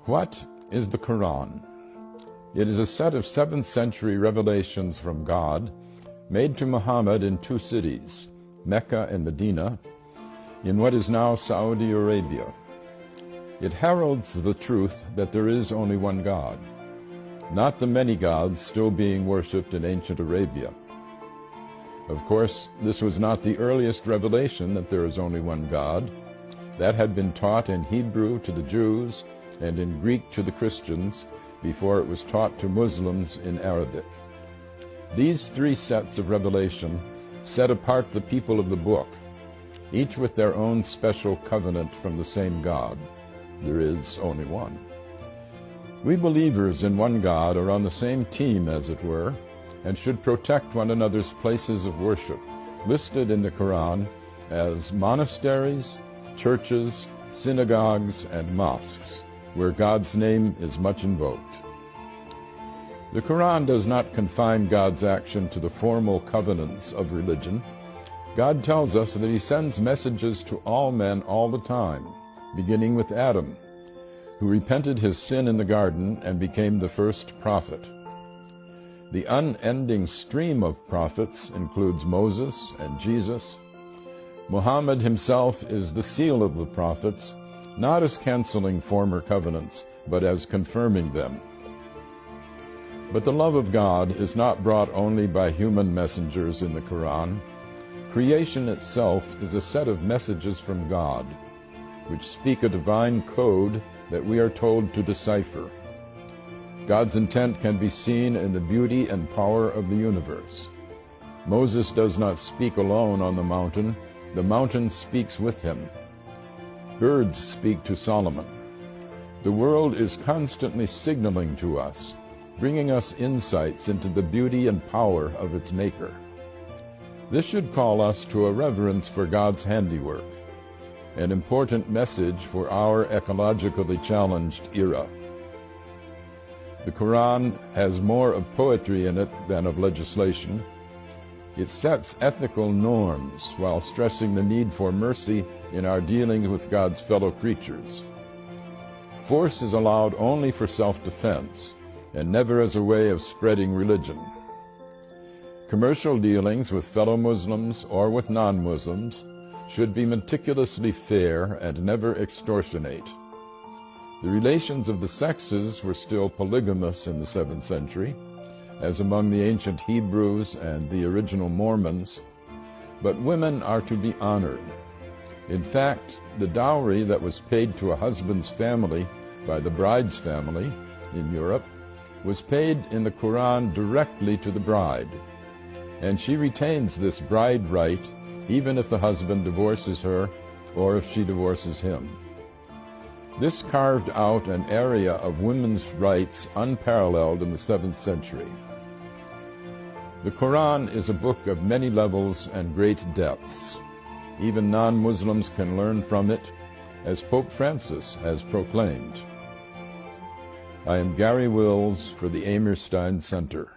What is the Quran? It is a set of 7th century revelations from God made to Muhammad in 2 cities, Mecca and Medina, in what is now Saudi Arabia. It heralds the truth that there is only one God, not the many gods still being worshipped in ancient Arabia. Of course, this was not the earliest revelation that there is only one God. That had been taught in Hebrew to the Jews and in Greek to the Christians before it was taught to Muslims in Arabic. These 3 sets of revelation set apart the people of the book, each with their own special covenant from the same God. There is only one. We believers in one God are on the same team, as it were, and should protect one another's places of worship, listed in the Quran as monasteries, churches, synagogues, and mosques, where God's name is much invoked. The Quran does not confine God's action to the formal covenants of religion. God tells us that he sends messages to all men all the time, beginning with Adam, who repented his sin in the garden and became the first prophet. The unending stream of prophets includes Moses and Jesus. Muhammad himself is the seal of the prophets, not as canceling former covenants, but as confirming them. But the love of God is not brought only by human messengers in the Quran. Creation itself is a set of messages from God, which speak a divine code that we are told to decipher. God's intent can be seen in the beauty and power of the universe. Moses does not speak alone on the mountain speaks with him. Birds speak to Solomon. The world is constantly signaling to us, bringing us insights into the beauty and power of its maker. This should call us to a reverence for God's handiwork, an important message for our ecologically challenged era. The Quran has more of poetry in it than of legislation. It sets ethical norms while stressing the need for mercy in our dealings with God's fellow creatures. Force is allowed only for self-defense, and never as a way of spreading religion. Commercial dealings with fellow Muslims or with non-Muslims should be meticulously fair and never extortionate. The relations of the sexes were still polygamous in the 7th century, as among the ancient Hebrews and the original Mormons, but women are to be honored. In fact, the dowry that was paid to a husband's family by the bride's family in Europe was paid in the Quran directly to the bride, and she retains this bride right even if the husband divorces her or if she divorces him. This carved out an area of women's rights unparalleled in the 7th century. The Quran is a book of many levels and great depths. Even non-Muslims can learn from it, as Pope Francis has proclaimed. I am Gary Wills for the Amirstein Center.